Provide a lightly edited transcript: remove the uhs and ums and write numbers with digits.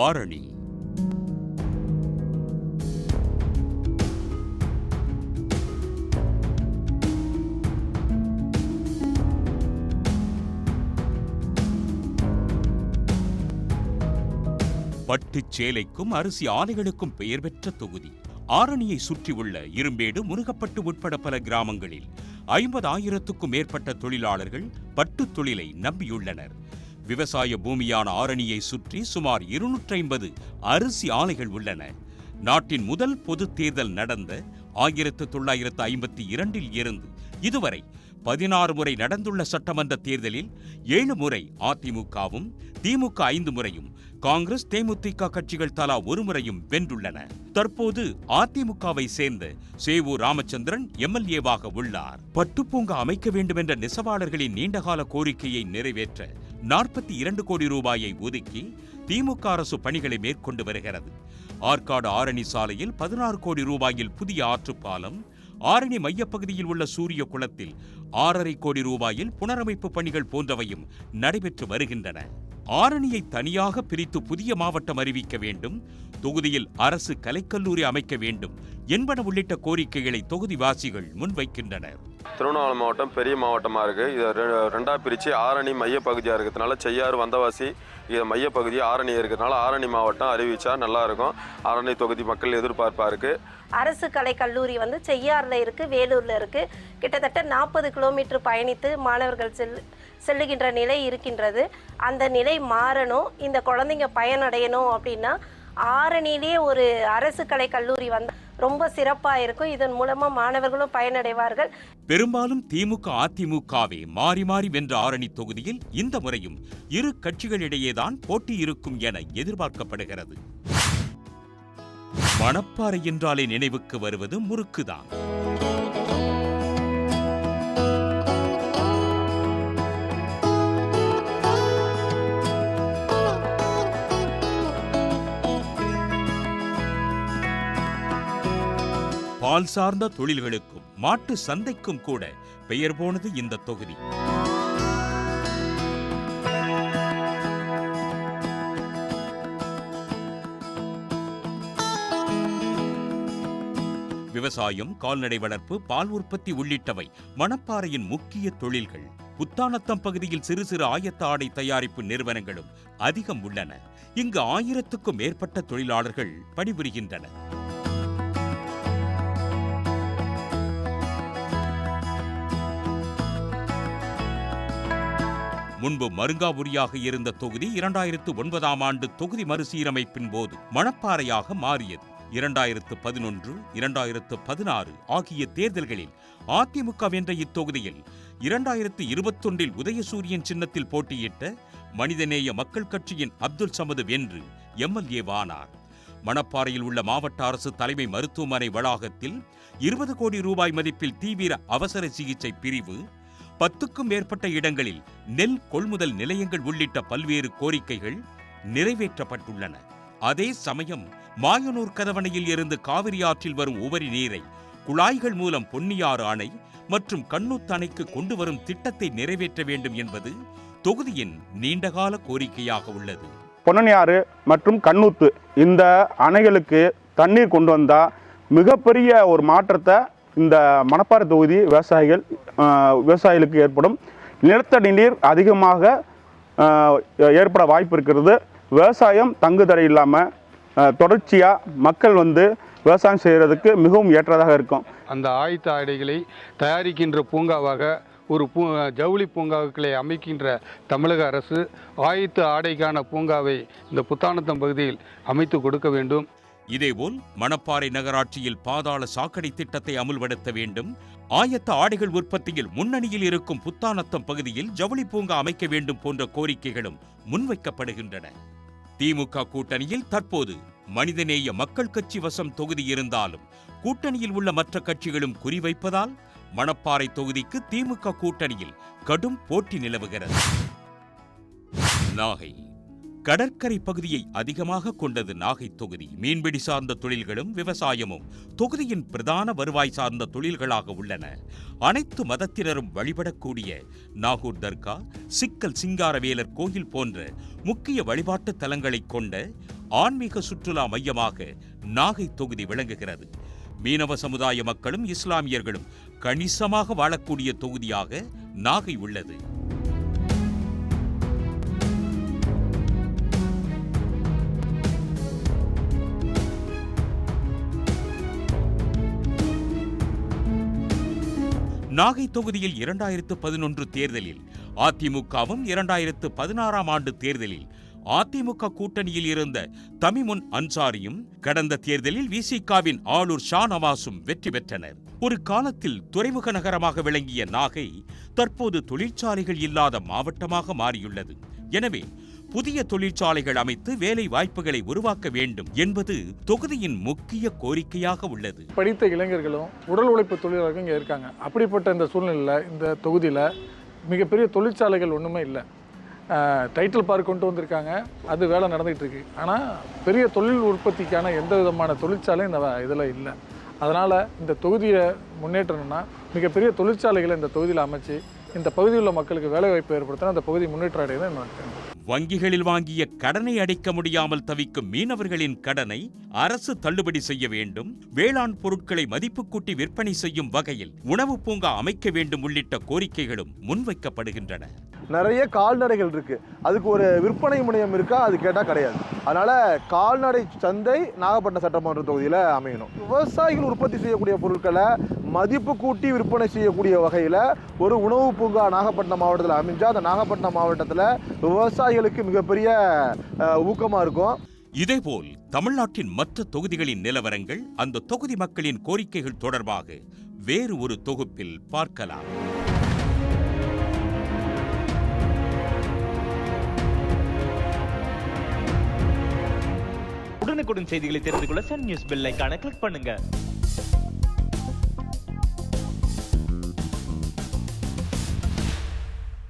ஆரணி. பட்டுச் சேலைக்கும் அரிசி ஆலைகளுக்கும் பெயர் பெற்ற தொகுதி. ஆரணியை சுற்றியுள்ள இரும்பேடு, முருகப்பட்டு உட்பட பல கிராமங்களில் 50,000க்கும் மேற்பட்ட தொழிலாளர்கள் பட்டுத் தொழிலை நம்பியுள்ளனர். விவசாய பூமியான ஆரணியை சுற்றி சுமார் 250 அரிசி ஆலைகள் உள்ளன. நாட்டின் முதல் பொது தேர்தல் நடந்த 1952 இருந்து இதுவரை 16 முறை நடந்துள்ள சட்டமன்ற தேர்தலில் 7 முறை அதிமுகவும், திமுக 5 முறையும், காங்கிரஸ், தேமுதிக கட்சிகள் தலா 1 முறையும் வென்றுள்ளன. தற்போது அதிமுகவை சேர்ந்த சேவூர் ராமச்சந்திரன் எம்எல்ஏவாக உள்ளார். பட்டுப்பூங்கா அமைக்க வேண்டும் என்ற நெசவாளர்களின் நீண்டகால கோரிக்கையை நிறைவேற்ற 42 கோடி ரூபாயை ஒதுக்கி திமுக அரசு பணிகளை மேற்கொண்டு வருகிறது. ஆற்காடு ஆரணி சாலையில் 16 கோடி ரூபாயில் புதிய ஆற்றுப்பாலம், ஆரணி மையப்பகுதியில் உள்ள சூரிய குளத்தில் 6,5 கோடி ரூபாயில் புனரமைப்பு பணிகள் போன்றவையும் நடைபெற்று வருகின்றன. ஆரணியை தனியாக பிரித்து புதிய மாவட்டம் அறிவிக்க வேண்டும், தொகுதியில் அரசு கலைக்கல்லூரி அமைக்க வேண்டும் என்பன உள்ளிட்ட கோரிக்கைகளை தொகுதிவாசிகள் முன்வைக்கின்றனர். திருவண்ணாமலை மாவட்டம் பெரிய மாவட்டமாக இருக்குது. இதை ரெண்டாக பிரித்து ஆரணி மையப்பகுதியாக இருக்கிறதுனால செய்யாறு, வந்தவாசி இதை மையப்பகுதி ஆரணி இருக்கிறதுனால ஆரணி மாவட்டம் அறிவிச்சா நல்லாயிருக்கும். ஆரணி தொகுதி மக்கள் எதிர்பார்ப்பாக இருக்குது. அரசு கலை கல்லூரி செய்யாறில் இருக்குது, வேலூரில் இருக்குது. கிட்டத்தட்ட 40 கிலோமீட்டர் பயணித்து மாணவர்கள் செல்லுகின்ற நிலை இருக்கின்றது. அந்த நிலை மாறணும், இந்த குழந்தைங்க பயனடையணும் அப்படின்னா ஆரணியிலே ஒரு அரசு கலை கல்லூரி ரொம்ப சிறப்பாக இருக்கும். இதன் மூலமா மாணவர்களும் பயனடைவார்கள். பெரும்பாலும் திமுக, அதிமுகவே மாறி மாறி வென்ற ஆரணி தொகுதியில் இந்த முறையும் இரு கட்சிகளிடையேதான் போட்டி இருக்கும் என எதிர்பார்க்கப்படுகிறது. மணப்பாறை என்றாலே நினைவுக்கு வருவது முறுக்குதான். பால் சார்ந்த தொழில்களுக்கும் மாட்டு சந்தைக்கும் கூட பெயர் போனது இந்த தொகுதி. விவசாயம், கால்நடை வளர்ப்பு, பால் உற்பத்தி உள்ளிட்டவை மணப்பாறையின் முக்கிய தொழில்கள். புத்தானத்தம் பகுதியில் சிறு சிறு ஆயத்த ஆடை தயாரிப்பு நிறுவனங்களும் அதிகம் உள்ளன. இங்கு 1000க்கும் மேற்பட்ட தொழிலாளர்கள் பணிபுரிகின்றனர். முன்பு மருங்காபுரியாக இருந்த தொகுதி 2009ஆம் ஆண்டு தொகுதி மறுசீரமைப்பின் போது மணப்பாறையாக மாறியது. 2011, 2016 ஆகிய தேர்தல்களில் அதிமுக வென்ற இத்தொகுதியில் 2021 உதயசூரியன் சின்னத்தில் போட்டியிட்ட மனிதநேய மக்கள் கட்சியின் அப்துல் சமது வென்று எம்எல்ஏவானார். மணப்பாறையில் உள்ள மாவட்ட அரசு தலைமை மருத்துவமனை வளாகத்தில் 20 கோடி ரூபாய் மதிப்பில் தீவிர அவசர சிகிச்சை பிரிவு, 10க்கும் மேற்பட்ட இடங்களில் நெல் கொள்முதல் நிலையங்கள் உள்ளிட்ட பல்வேறு கோரிக்கைகள் நிறைவேற்றப்பட்டுள்ளன. அதே சமயம் மாயனூர் கதவணையில் இருந்து காவிரி ஆற்றில் வரும் உபரி நீரை குழாய்கள் மூலம் பொன்னியாறு அணை மற்றும் கண்ணூத் அணைக்கு கொண்டு வரும் திட்டத்தை நிறைவேற்ற வேண்டும் என்பது தொகுதியின் நீண்டகால கோரிக்கையாக உள்ளது. பொன்னியாறு மற்றும் கண்ணூத்து இந்த அணைகளுக்கு தண்ணீர் கொண்டு வந்தா மிகப்பெரிய ஒரு மாற்றத்தை இந்த மணப்பாறை தொகுதி விவசாயிகளுக்கு ஏற்படும். நிலத்தடி நீர் அதிகமாக ஏற்பட வாய்ப்பு இருக்கிறது. விவசாயம் தங்குதடை இல்லாமல் தொடர்ச்சியாக மக்கள் விவசாயம் செய்கிறதுக்கு மிகவும் ஏற்றதாக இருக்கும். அந்த ஆயத்த ஆடைகளை தயாரிக்கின்ற பூங்காவாக ஒரு ஜவுளி பூங்காக்களை அமைக்கின்ற தமிழக அரசு ஆயத்த ஆடைக்கான பூங்காவை இந்த புத்தானத்தம் பகுதியில் அமைத்து கொடுக்க வேண்டும். இதேபோல் மணப்பாறை நகராட்சியில் பாதாள சாக்கடை திட்டத்தை அமுல்படுத்த வேண்டும். ஆயத்த ஆடைகள் உற்பத்தியில் முன்னணியில் இருக்கும் புத்தானத்தம் பகுதியில் ஜவுளி பூங்கா அமைக்க வேண்டும் போன்ற கோரிக்கைகளும் முன்வைக்கப்படுகின்றன. திமுக கூட்டணியில் தற்போது மனிதநேய மக்கள் கட்சி வசம் தொகுதி இருந்தாலும் கூட்டணியில் உள்ள மற்ற கட்சிகளும் குறிவைப்பதால் மணப்பாறை தொகுதிக்கு திமுக கூட்டணியில் கடும் போட்டி நிலவுகிறது. நாகை கடற்கரை பகுதியை அதிகமாக கொண்டது நாகை தொகுதி. மீன்பிடி சார்ந்த தொழில்களும் விவசாயமும் தொகுதியின் பிரதான வருவாய் சார்ந்த தொழில்களாக உள்ளன. அனைத்து மதத்தினரும் வழிபடக்கூடிய நாகூர் தர்கா, சிக்கல் சிங்காரவேலர் கோயில் போன்ற முக்கிய வழிபாட்டு தலங்களை கொண்ட ஆன்மீக சுற்றுலா மையமாக நாகை தொகுதி விளங்குகிறது. மீனவ சமுதாய மக்களும் இஸ்லாமியர்களும் கணிசமாக வாழக்கூடிய தொகுதியாக நாகை உள்ளது. நாகை தொகுதியில் 2011 தேர்தலில் அதிமுகவும் 2016ஆம் ஆண்டு தேர்தலில் அதிமுக கூட்டணியில் இருந்த தமிமுன் அன்சாரியும் கடந்த தேர்தலில் விசிகாவின் ஆளூர் ஷா நவாஸும் வெற்றி பெற்றனர். ஒரு காலத்தில் துறைமுக நகரமாக விளங்கிய நாகை தற்போது தொழிற்சாலைகள் இல்லாத மாவட்டமாக மாறியுள்ளது. எனவே புதிய தொழிற்சாலைகள் அமைத்து வேலை வாய்ப்புகளை உருவாக்க வேண்டும் என்பது தொகுதியின் முக்கிய கோரிக்கையாக உள்ளது. படித்த இளைஞர்களும் உடல் உழைப்பு தொழிலாளர்கள் இங்கே இருக்காங்க. அப்படிப்பட்ட இந்த சூழ்நிலையில் இந்த தொகுதியில் மிகப்பெரிய தொழிற்சாலைகள் ஒன்றுமே இல்லை. டைட்டில் பார்க் கொண்டு வந்திருக்காங்க, அது வேலை நடந்துகிட்டு இருக்கு. ஆனால் பெரிய தொழில் உற்பத்திக்கான எந்த விதமான தொழிற்சாலையும் இந்த இதில் இல்லை. அதனால் இந்த தொகுதியை முன்னேற்றணும்னா மிகப்பெரிய தொழிற்சாலைகளை இந்த தொகுதியில் அமைச்சு இந்த பகுதியில் உள்ள மக்களுக்கு வேலைவாய்ப்பு ஏற்படுத்தினா அந்த பகுதி முன்னேற்ற அடைய தான். வங்கிகளில் வாங்கிய கடனை அடைக்க முடியாமல் தவிக்கும் மீனவர்களின் கடனை அரசு தள்ளுபடி செய்ய வேண்டும், வேளாண் பொருட்களை மதிப்பு கூட்டி விற்பனை செய்யும் வகையில் உணவு பூங்கா அமைக்க வேண்டும் உள்ளிட்ட கோரிக்கைகளும் முன்வைக்கப்படுகின்றன. நிறைய கால்நடைகள் இருக்கு, அதுக்கு ஒரு விற்பனை முனையம் இருக்கா, அது கேட்டால் கிடையாது. அதனால கால்நடை சந்தை நாகப்பட்டினம் சட்டமன்ற தொகுதியில் அமையணும். விவசாயிகள் உற்பத்தி செய்யக்கூடிய பொருட்களை மதிப்பு கூட்டி விற்பனை செய்யக்கூடிய வகையில் ஒரு உணவு பூங்கா நாகப்பட்டினம் மாவட்டத்தில் அமைஞ்சா அந்த நாகப்பட்டினம் மாவட்டத்தில் விவசாயிகளுக்கு மிகப்பெரிய ஊக்கமாக இருக்கும். இதேபோல் தமிழ்நாட்டின் மற்ற தொகுதிகளின் நிலவரங்கள், அந்த தொகுதி மக்களின் கோரிக்கைகள் தொடர்பாக வேறு ஒரு தொகுப்பில் பார்க்கலாம். உடனுக்குடன் செய்திகளை தெரிந்து கொள்ள சன் நியூஸ் பெல் ஐகானை கிளிக் பண்ணுங்க.